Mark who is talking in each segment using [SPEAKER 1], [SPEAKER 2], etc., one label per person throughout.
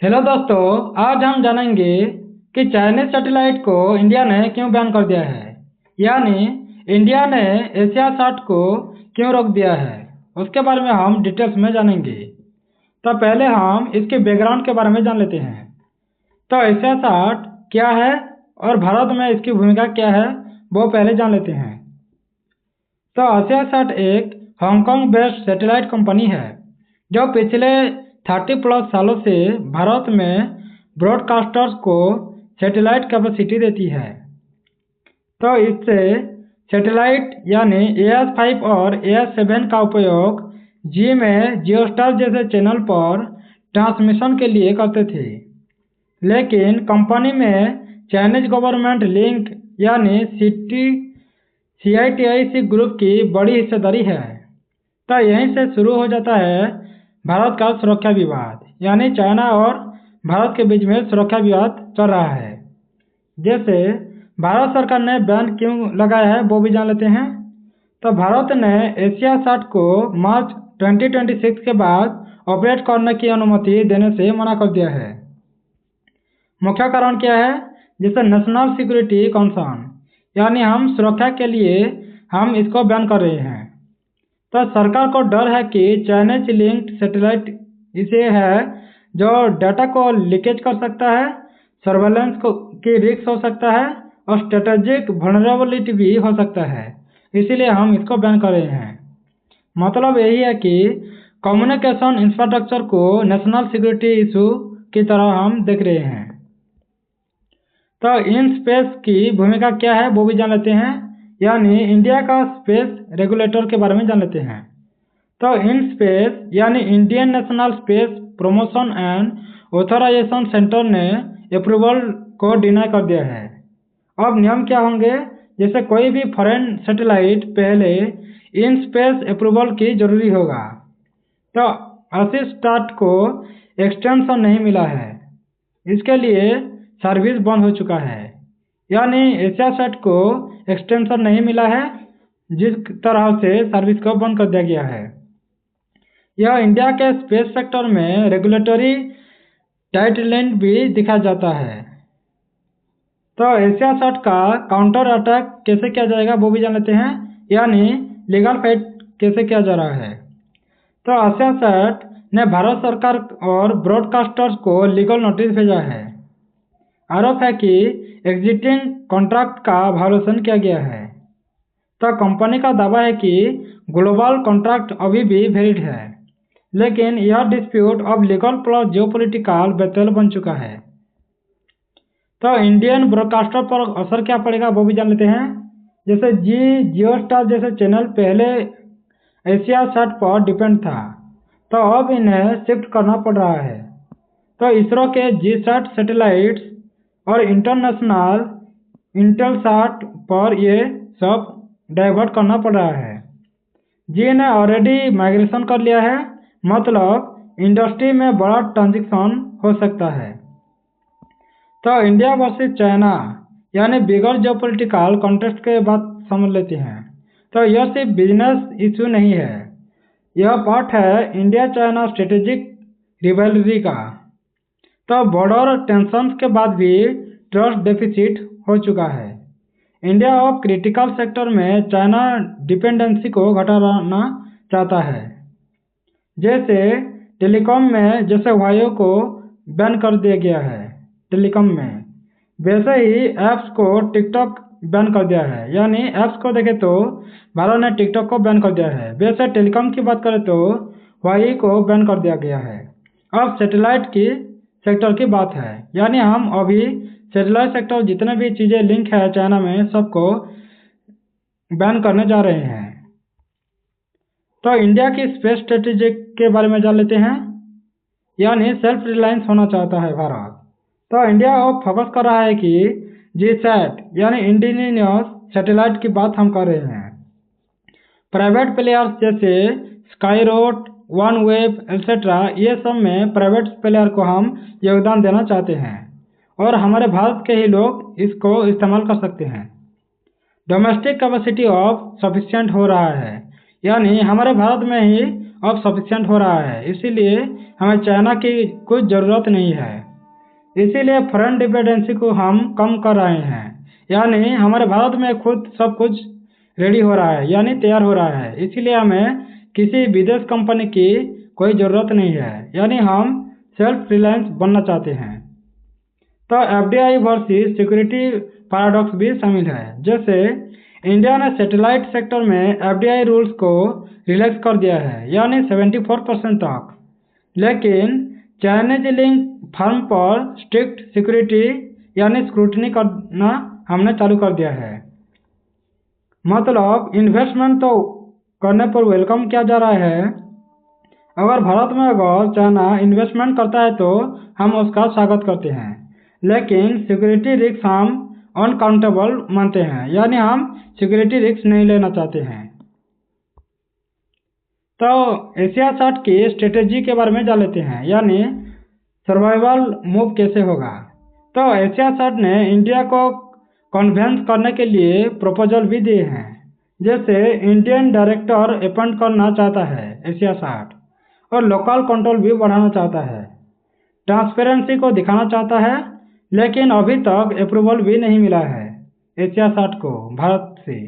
[SPEAKER 1] Hello दोस्तों, आज हम जानेंगे कि चाइनीज सैटेलाइट को इंडिया ने क्यों बैन कर दिया है। यानी इंडिया ने एशियासाट को क्यों रोक दिया है, उसके बारे में हम डिटेल्स में जानेंगे। तो पहले हम इसके बैकग्राउंड के बारे में जान लेते हैं। तो एशियासाट क्या है और भारत में इसकी भूमिका क्या है, वो पहले जान लेते हैं। तो एशियासाट एक हांगकांग बेस्ड सैटेलाइट कंपनी है जो पिछले 30+ सालों से भारत में ब्रॉडकास्टर्स को सैटेलाइट कैपेसिटी देती है। तो इससे सैटेलाइट यानी AS5 और AS7 का उपयोग जी में जियोस्टार जैसे चैनल पर ट्रांसमिशन के लिए करते थे। लेकिन कंपनी में चाइनीज गवर्नमेंट लिंक यानी CITIC ग्रुप की बड़ी हिस्सेदारी है। तो यहीं से शुरू हो जाता है भारत का सुरक्षा विवाद, यानी चाइना और भारत के बीच में सुरक्षा विवाद चल रहा है। जैसे भारत सरकार ने बैन क्यों लगाया है वो भी जान लेते हैं। तो भारत ने एशियासाट को मार्च 2026 के बाद ऑपरेट करने की अनुमति देने से मना कर दिया है। मुख्य कारण क्या है? जैसे नेशनल सिक्योरिटी कंसर्न, यानी हम सुरक्षा के लिए हम इसको बैन कर रहे हैं। तो सरकार को डर है कि चाइनीज लिंक्ड सैटेलाइट इसे है जो डाटा को लीकेज कर सकता है, सर्वेलेंस को की रिस्क हो सकता है और स्ट्रेटेजिक वल्नरेबिलिटी भी हो सकता है। इसीलिए हम इसको बैन कर रहे हैं। मतलब यही है कि कम्युनिकेशन इंफ्रास्ट्रक्चर को नेशनल सिक्योरिटी इशू की तरह हम देख रहे हैं। तो इन स्पेस की भूमिका क्या है वो भी जान लेते हैं, यानी इंडिया का स्पेस रेगुलेटर के बारे में जान लेते हैं। तो इन स्पेस यानी Indian National Space Promotion and Authorisation Centre ने अप्रूवल को डिनाई कर दिया है। अब नियम क्या होंगे? जैसे कोई भी फॉरेन सैटेलाइट पहले इन स्पेस अप्रूवल की जरूरी होगा। तो एशियासाट को एक्सटेंशन नहीं मिला है, इसके लिए सर्विस बंद हो चुका है। यानी एशियासाट को एक्सटेंशन नहीं मिला है, जिस तरह से सर्विस को बंद कर दिया गया है। यह इंडिया के स्पेस सेक्टर में रेगुलेटरी टाइटलैंड भी दिखाया जाता है। तो एशियासाट का काउंटर अटैक कैसे किया जाएगा वो भी जान लेते हैं, यानी लीगल फाइट कैसे किया जा रहा है। तो एशियासाट ने भारत सरकार और ब्रॉडकास्टर्स को लीगल नोटिस भेजा है। आरोप है कि एग्जिस्टिंग कॉन्ट्रैक्ट का वायोलेशन किया गया है। तो कंपनी का दावा है कि ग्लोबल कॉन्ट्रैक्ट अभी भी वैलिड है, लेकिन यह डिस्प्यूट अब लीगल प्लस जियोपॉलिटिकल बैटल बन चुका है। तो इंडियन ब्रॉडकास्टर पर असर क्या पड़ेगा वो भी जान लेते हैं। जैसे जियोस्टार जैसे चैनल पहले एशियासाट पर डिपेंड था, तो अब इन्हें शिफ्ट करना पड़ रहा है। तो इसरो के जीसैट सैटेलाइट्स और इंटरनेशनल इंटेलसाट पर ये सब डाइवर्ट करना पड़ रहा है। जी ने ऑलरेडी माइग्रेशन कर लिया है, मतलब इंडस्ट्री में बड़ा ट्रांजिशन हो सकता है। तो इंडिया वर्सेस चाइना यानी बिगर जियोपॉलिटिकल कॉन्टेक्स्ट के बात समझ लेते हैं। तो यह सिर्फ बिजनेस इशू नहीं है, यह पार्ट है इंडिया चाइना स्ट्रेटेजिक रिवैल्री का। तो बॉर्डर टेंशंस के बाद भी ट्रस्ट डेफिसिट हो चुका है। इंडिया अब क्रिटिकल सेक्टर में चाइना डिपेंडेंसी को घटाना चाहता है। जैसे टेलीकॉम में जैसे वायो को बैन कर दिया गया है टेलीकॉम में, वैसे ही ऐप्स को टिकटॉक बैन कर दिया है। यानी ऐप्स को देखें तो भारत ने टिकटॉक को बैन कर दिया है। वैसे टेलीकॉम की बात करें तो वाई को बैन कर दिया गया है। अब सैटेलाइट की सेक्टर की बात है, यानी हम अभी सैटेलाइट सेक्टर जितने भी चीज़ें लिंक है चाइना में सबको बैन करने जा रहे हैं। तो इंडिया की स्पेस स्ट्रेटेजी के बारे में जान लेते हैं, यानी सेल्फ रिलायंस होना चाहता है भारत। तो इंडिया अब फोकस कर रहा है कि जीसैट यानी इंडिजिनियस सैटेलाइट की बात हम कर रहे हैं। प्राइवेट प्लेयर्स जैसे स्काईरोट, OneWeb एक्सेट्रा, ये सब में प्राइवेट प्लेयर को हम योगदान देना चाहते हैं और हमारे भारत के ही लोग इसको इस्तेमाल कर सकते हैं। डोमेस्टिक कैपेसिटी ऑफ सफिशिएंट हो रहा है, यानी हमारे भारत में ही अब सफिशिएंट हो रहा है, इसीलिए हमें चाइना की कुछ ज़रूरत नहीं है। इसीलिए फॉरेन डिपेंडेंसी को हम कम कर रहे हैं, यानी हमारे भारत में खुद सब कुछ रेडी हो रहा है, यानी तैयार हो रहा है। इसीलिए हमें किसी विदेश कंपनी की कोई ज़रूरत नहीं है, यानी हम सेल्फ रिलायंस बनना चाहते हैं। तो एफडीआई वर्सेस सिक्योरिटी पैराडॉक्स भी शामिल है। जैसे इंडिया ने सैटेलाइट सेक्टर में एफडीआई रूल्स को रिलैक्स कर दिया है, यानी 74% तक, लेकिन चाइनीज लिंक फर्म पर स्ट्रिक्ट सिक्योरिटी यानी स्क्रूटनी करना हमने चालू कर दिया है। मतलब इन्वेस्टमेंट तो करने पर वेलकम किया जा रहा है। अगर भारत में अगर चाइना इन्वेस्टमेंट करता है तो हम उसका स्वागत करते हैं, लेकिन सिक्योरिटी रिस्क हम अनकाउंटेबल मानते हैं, यानी हम सिक्योरिटी रिस्क नहीं लेना चाहते हैं। तो एशिया सार्ट की स्ट्रेटेजी के बारे में जान लेते हैं, यानी सर्वाइवल मूव कैसे होगा। तो एशिया सार्ट ने इंडिया को कन्विंस करने के लिए प्रपोजल भी दिए हैं। जैसे इंडियन डायरेक्टर अपॉइंट करना चाहता है एशिया सार्ट, और लोकल कंट्रोल भी बढ़ाना चाहता है, ट्रांसपेरेंसी को दिखाना चाहता है, लेकिन अभी तक अप्रूवल भी नहीं मिला है एशिया सार्ट को भारत से।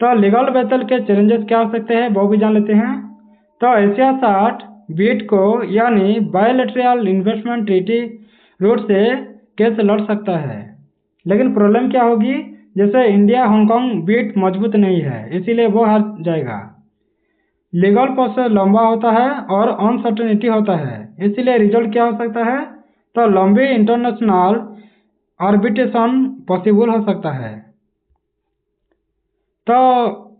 [SPEAKER 1] तो लीगल बैटल के चैलेंजेस क्या हो सकते हैं वो भी जान लेते हैं। तो एशिया सार्ट बीट को यानी बायलैटरल इन्वेस्टमेंट ट्रीटी रूट से केस लड़ सकता है, लेकिन प्रॉब्लम क्या होगी, जैसे इंडिया हांगकांग बीट मजबूत नहीं है, इसीलिए वो हार जाएगा। लीगल प्रोसेस लंबा होता है और अनसर्टेनिटी होता है, इसीलिए रिजल्ट क्या हो सकता है, तो लंबी इंटरनेशनल आर्बिट्रेशन पॉसिबल हो सकता है। तो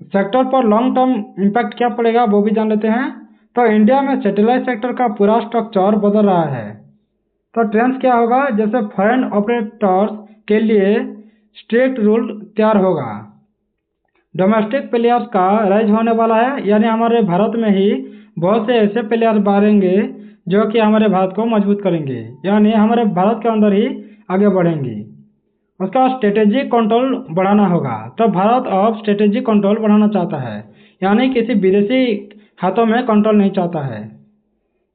[SPEAKER 1] सेक्टर पर लॉन्ग टर्म इम्पैक्ट क्या पड़ेगा वो भी जान लेते हैं। तो इंडिया में सैटेलाइट सेक्टर का पूरा स्ट्रक्चर बदल रहा है। तो ट्रेंड्स क्या होगा, जैसे फॉरेन ऑपरेटर्स के लिए स्ट्रिक्ट रूल तैयार होगा, डोमेस्टिक प्लेयर्स का राइज होने वाला है, यानी हमारे भारत में ही बहुत से ऐसे प्लेयर्स बढ़ेंगे जो कि हमारे भारत को मजबूत करेंगे, यानी हमारे भारत के अंदर ही आगे बढ़ेंगे। उसका स्ट्रेटेजिक कंट्रोल बढ़ाना होगा। तो भारत अब स्ट्रेटेजिक कंट्रोल बढ़ाना चाहता है, यानी किसी विदेशी हाथों में कंट्रोल नहीं चाहता है।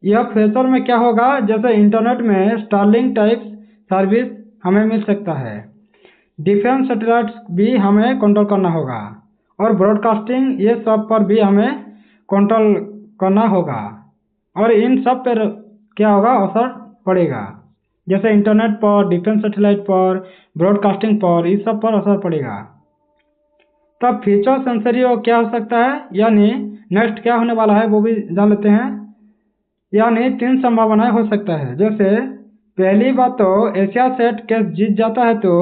[SPEAKER 1] यह फ्यूचर में क्या होगा, जैसे इंटरनेट में स्टारलिंक टाइप सर्विस हमें मिल सकता है, डिफेंस सैटेलाइट्स भी हमें कंट्रोल करना होगा, और ब्रॉडकास्टिंग ये सब पर भी हमें कंट्रोल करना होगा, और इन सब पर क्या होगा, असर पड़ेगा, जैसे इंटरनेट पर, डिफेंस सैटेलाइट पर, ब्रॉडकास्टिंग पर, इस सब पर असर पड़ेगा। तब फ्यूचर सेंसेरियो क्या हो सकता है, यानी नेक्स्ट क्या होने वाला है वो भी जान लेते हैं। यानी 3 संभावनाएं हो सकता है। जैसे पहली बात, तो एशिया सेट केस जीत जाता है तो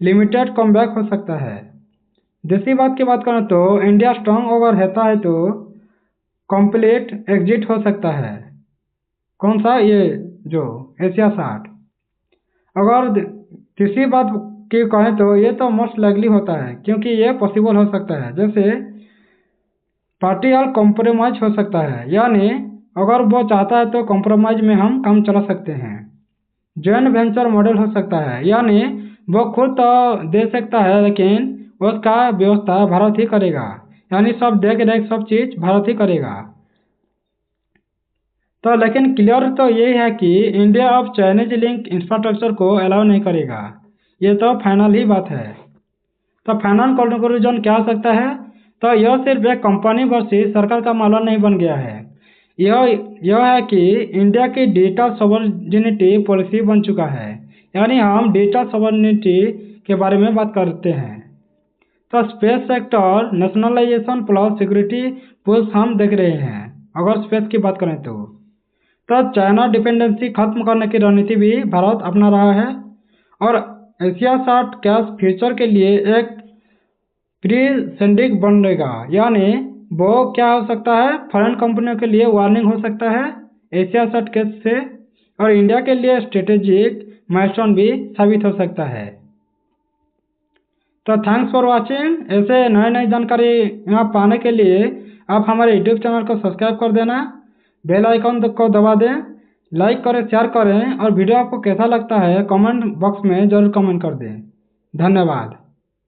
[SPEAKER 1] लिमिटेड कमबैक हो सकता है। दूसरी बात की बात करें तो इंडिया स्ट्रांग अगर रहता है तो कंप्लीट एग्जिट हो सकता है। कौन सा, ये जो एशिया सार्ट। अगर तीसरी बात की कहें तो ये तो मोस्ट लाइकली होता है, क्योंकि ये पॉसिबल हो सकता है, जैसे पार्टियल कॉम्प्रोमाइज हो सकता है, यानी अगर वो चाहता है तो कॉम्प्रोमाइज में हम काम चला सकते हैं। जॉइंट वेंचर मॉडल हो सकता है, यानी वो खुद तो दे सकता है लेकिन उसका व्यवस्था भारत ही करेगा, यानी सब देख रेख सब चीज़ भारत ही करेगा। तो लेकिन क्लियर तो यही है कि इंडिया अब चाइनीज लिंक इंफ्रास्ट्रक्चर को अलाउ नहीं करेगा, ये तो फाइनल ही बात है। तो फाइनल कंक्लूजन क्या हो सकता है, तो यह सिर्फ एक कंपनी वर्सेस सरकार का मामला नहीं बन गया है, यह है कि इंडिया की डिजिटल सॉवरेनिटी पॉलिसी बन चुका है, यानी हम डिजिटल सॉवरेनिटी के बारे में बात करते हैं। तो space sector nationalisation plus security push हम देख रहे हैं अगर स्पेस की बात करें तो। चाइना डिपेंडेंसी खत्म करने की रणनीति भी भारत अपना रहा है, और एशिया सार्ट कैश फ्यूचर के लिए एक प्रीसेंडिक बनेगा, यानी वो क्या हो सकता है, फॉरेन कंपनियों के लिए वार्निंग हो सकता है एशिया सार्ट केस से, और इंडिया के लिए स्ट्रेटेजिक माइलस्टोन भी साबित हो सकता है। तो थैंक्स फॉर वाचिंग। ऐसे नए नई जानकारी यहाँ पाने के लिए आप हमारे यूट्यूब चैनल को सब्सक्राइब कर देना, बेल आइकन को दबा दें, लाइक करें, शेयर करें, और वीडियो आपको कैसा लगता है कमेंट बॉक्स में ज़रूर कमेंट कर दें। धन्यवाद।